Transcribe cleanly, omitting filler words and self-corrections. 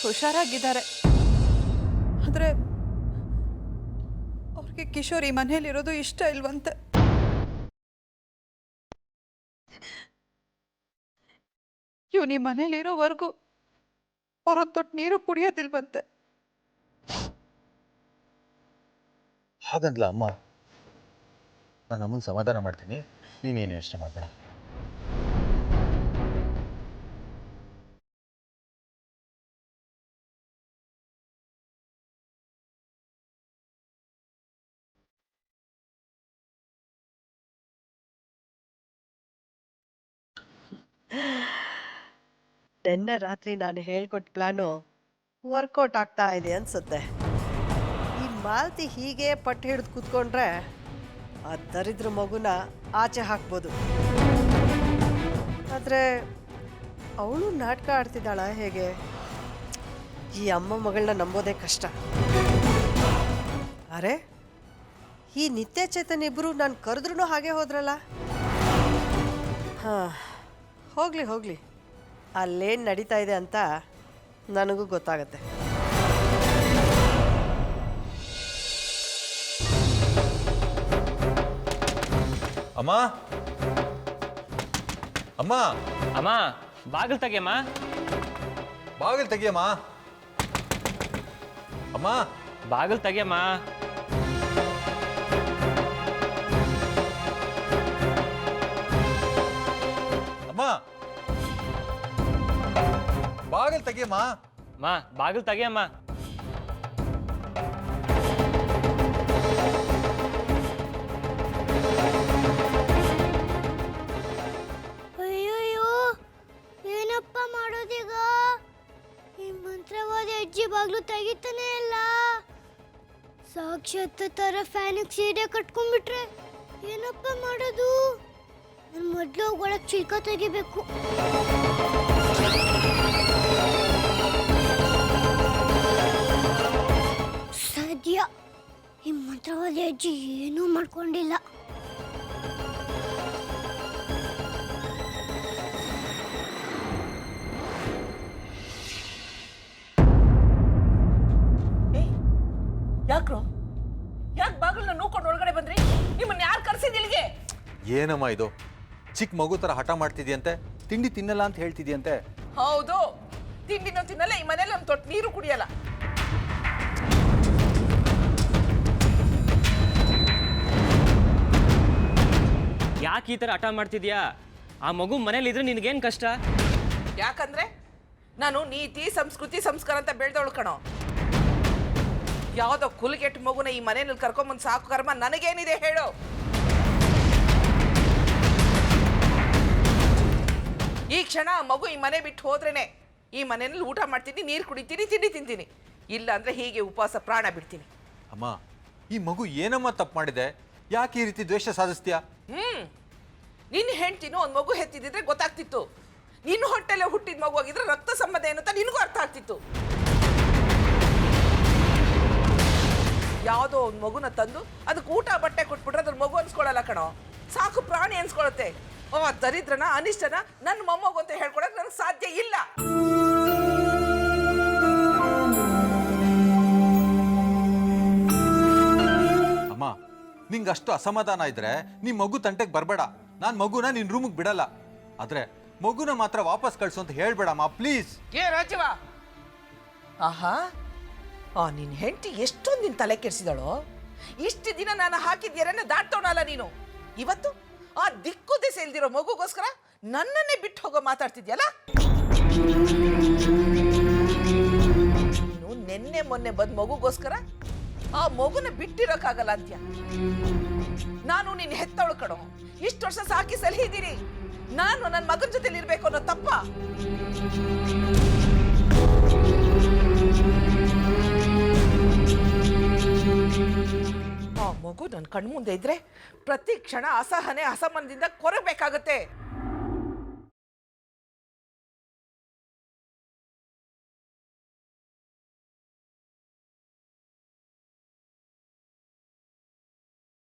ಹುಷಾರಾಗಿದ್ದಾರೆ. ಆದರೆ ಅವ್ರಿಗೆ ಕಿಶೋರ್ ಈ ಮನೇಲಿರೋದು ಇಷ್ಟ ಇಲ್ವಂತೆ. ಇವನು ಈ ಮನೇಲಿರೋವರೆಗೂ ಹೊರಗೆ ತೊಟ್ಟು ನೀರು ಕುಡಿಯೋದಿಲ್ವಂತೆ. ಹಾಗಂದ್ಲ ಅಮ್ಮ. ನಾನು ಅಮ್ಮನ ಸಮಾಧಾನ ಮಾಡ್ತೀನಿ, ನೀನೇನು ಯೋಚನೆ ಮಾಡಬೇಡ. ನಿನ್ನೆ ರಾತ್ರಿ ನಾನು ಹೇಳ್ಕೊಟ್ಟ ಪ್ಲಾನು ವರ್ಕೌಟ್ ಆಗ್ತಾ ಇದೆ ಅನ್ಸುತ್ತೆ. ಈ ಮಾಲ್ತಿ ಹೀಗೆ ಪಟ್ಟು ಹಿಡಿದು ಕೂತ್ಕೊಂಡ್ರೆ ಆ ದರಿದ್ರ ಮಗುನ ಆಚೆ ಹಾಕ್ಬೋದು. ಆದರೆ ಅವಳು ನಾಟಕ ಆಡ್ತಿದ್ದಾಳ ಹೇಗೆ? ಈ ಅಮ್ಮ ಮಗಳನ್ನ ನಂಬೋದೇ ಕಷ್ಟ. ಅರೆ, ಈ ನಿತ್ಯ ಚೇತನ್ ಇಬ್ಬರು ನಾನು ಕರೆದ್ರೂ ಹಾಗೆ ಹೋದ್ರಲ್ಲ. ಹಾಂ, ಹೋಗಲಿ ಹೋಗಲಿ, ಅಲ್ಲೇನು ನಡೀತಾ ಇದೆ ಅಂತ ನನಗೂ ಗೊತ್ತಾಗತ್ತೆ. ಅಮ್ಮ ಅಮ್ಮ ಅಮ್ಮ, ಬಾಗಿಲು ತೆಗಿಯಮ್ಮ. ಬಾಗಿಲು ತೆಗಿಯಮ್ಮ. ಅಮ್ಮ ಬಾಗಿಲು ತೆಗಿಯಮ್ಮ. ಅಮ್ಮ ಬಾಗಿಲು ತೆಗಿಯಮ್ಮ. ಮಾ, ಬಾಗಿಲು ತೆಗಿಯಮ್ಮ. ಅಯ್ಯಯ್ಯೋ, ಏನಪ್ಪ ಮಾಡೋದೀಗ? ಈ ಮಂತ್ರವಾದ ಅಜ್ಜಿ ಬಾಗ್ಲು ತೆಗಿತಾನೆ ಇಲ್ಲ. ಸಾಕ್ಷಾತ್ ತರ ಫ್ಯಾನಿಗೆ ಸೀರೆ ಕಟ್ಕೊಂಡ್ಬಿಟ್ರೆ ಏನಪ್ಪ ಮಾಡೋದು? ನಾನು ಮೊದಲು ಒಳಗೆ ಚಿಲ್ಕ ತೆಗಿಬೇಕು. ಸದ್ಯ ಈ ಮಂತ್ರವಾದ ಅಜ್ಜಿ ಏನೂ ಮಾಡ್ಕೊಂಡಿಲ್ಲ. ಯಾಕ್ರೋ? ಯಾಕೆ ಬಾಗಿಲನ್ನ ನೋಡ್ಕೊಂಡು ಒಳಗಡೆ ಬಂದ್ರಿ? ನಿಮ್ಮನ್ನ ಯಾರು ಕರ್ಸಿದ್ ಇಲ್ಲಿಗೆ? ಏನಮ್ಮ ಇದು? ಚಿಕ್ಕ ಮಗು ಥರ ಹಠ ಮಾಡ್ತಿದ್ಯಂತೆ, ತಿಂಡಿ ತಿನ್ನಲ್ಲ ಅಂತ ಹೇಳ್ತಿದ್ಯಂತೆ. ಹೌದು, ತಿಂಡಿನೂ ತಿನ್ನಲ್ಲ, ಈ ಮನೇಲಿ ಒಂದು ತೊಟ್ಟು ನೀರು ಕುಡಿಯಲ್ಲ. ಯಾಕೆ ಈ ಥರ ಹಠ ಮಾಡ್ತಿದ್ಯಾ? ಆ ಮಗು ಮನೇಲಿ ಇದ್ರೆ ನಿನಗೇನು ಕಷ್ಟ? ಯಾಕಂದ್ರೆ ನಾನು ನೀತಿ ಸಂಸ್ಕೃತಿ ಸಂಸ್ಕಾರ ಅಂತ ಬೆಳೆದವಳು ಕಣೋ. ಯಾವುದೋ ಕುಲಗೆಟ್ಟ ಮಗುನ ಈ ಮನೆಯಲ್ಲಿ ಕರ್ಕೊಂಬಂದು ಸಾಕು ಕರ್ಮ ನನಗೇನಿದೆ ಹೇಳು? ಈ ಕ್ಷಣ ಮಗು ಈ ಮನೆ ಬಿಟ್ಟು ಹೋದ್ರೇನೆ ಈ ಮನೆಯಲ್ಲಿ ಊಟ ಮಾಡ್ತೀನಿ, ನೀರು ಕುಡಿತೀನಿ, ತಿಂಡಿ ತಿಂತೀನಿ. ಇಲ್ಲ ಅಂದ್ರೆ ಹೀಗೆ ಉಪವಾಸ ಪ್ರಾಣ ಬಿಡ್ತೀನಿ. ಅಮ್ಮ, ಈ ಮಗು ಏನಮ್ಮ ತಪ್ಪು ಮಾಡಿದೆ? ಯಾಕೆ ಈ ರೀತಿ ದ್ವೇಷ ಸಾಧಿಸ್ತೀಯಾ? ನಿನ್ನ ಹೆಂಡ್ತಿನೂ ಒಂದು ಮಗು ಹೆತ್ತಿದ್ರೆ ಗೊತ್ತಾಗ್ತಿತ್ತು. ನಿನ್ನ ಹೊಟ್ಟೆಲೆ ಹುಟ್ಟಿದ ಮಗು ಆಗಿದ್ರೆ ರಕ್ತ ಸಂಬಂಧ ಏನು ಅಂತ ನಿನಗೂ ಅರ್ಥ ಆಗ್ತಿತ್ತು. ಯಾವುದೋ ಒಂದು ಮಗುನ ತಂದು ಅದಕ್ಕೆ ಊಟ ಬಟ್ಟೆ ಕೊಟ್ಬಿಟ್ರೆ ಅದ್ರ ಮಗು ಅನ್ಸ್ಕೊಳ್ಳಲ್ಲ ಕಣೋ, ಸಾಕು ಪ್ರಾಣಿ ಅನ್ಸ್ಕೊಳತ್ತೆ. ದರಿದ್ರನ ಅನಿಷ್ಟನ ನನ್ನ ಮೊಮ್ಮಗು ಅಂತ ಹೇಳ್ಕೊಳಕ್ ನನಗೆ ಸಾಧ್ಯ ಇಲ್ಲ. ಅಮ್ಮ, ನಿಂಗೆ ಅಷ್ಟು ಅಸಮಾಧಾನ ಇದ್ರೆ ನೀ ಮಗು ತಂಟೆಗೆ ಬರಬೇಡ. ನಾನು ಮಗುನ ನಿನ್ನ ರೂಮಿಗೆ ಬಿಡಲ್ಲ. ಆದ್ರೆ ಮಗುನ ಮಾತ್ರ ವಾಪಸ್ ಕಳಿಸು ಅಂತ ಹೇಳ್ಬೇಡಮ್ಮ, ಪ್ಲೀಸ್. ಏ ರಾಜವ, ಆಹಾ, ನಿನ್ನ ಹೆಂಡತಿ ಎಷ್ಟೊಂದು ನಿನ್ನ ತಲೆ ಕೆಡಿಸಿದಳೋ. ಇಷ್ಟು ದಿನ ನಾನು ಹಾಕಿದ್ಯಾರನ್ನ ದಾಟ್ತವನಲ್ಲ ನೀನು. ಇವತ್ತು ಆ ದಿಕ್ಕು ದಿಸೆ ಇಲ್ದಿರೋ ಮಗುಗೋಸ್ಕರ ನನ್ನನ್ನೇ ಬಿಟ್ಟು ಹೋಗೋ ಮಾತಾಡ್ತಿದ್ಯಲ್ಲ. ನೀನು ನೆನ್ನೆ ಮೊನ್ನೆ ಬಂದ ಮಗುಗೋಸ್ಕರ ಆ ಮಗುನ ಬಿಟ್ಟಿರೋಕ್ಕಾಗಲ್ಲ ಅಂತ್ಯ. ನಾನು ನಿನ್ನ ಹೆತ್ತವಳು ಕಣೋ, ಇಷ್ಟು ವರ್ಷ ಸಾಕಿ ಸಲಹಿದ್ದೀನಿ. ನಾನು ನನ್ನ ಮಗನ ಜೊತೆಲಿ ಇರ್ಬೇಕು ಅನ್ನೋ ತಪ್ಪ? ಆ ಮಗು ನನ್ನ ಕಣ್ಮುಂದೆ ಇದ್ರೆ ಪ್ರತಿ ಕ್ಷಣ ಅಸಹನೆ ಅಸಮಾನದಿಂದ ಕೊರಬೇಕಾಗತ್ತೆ.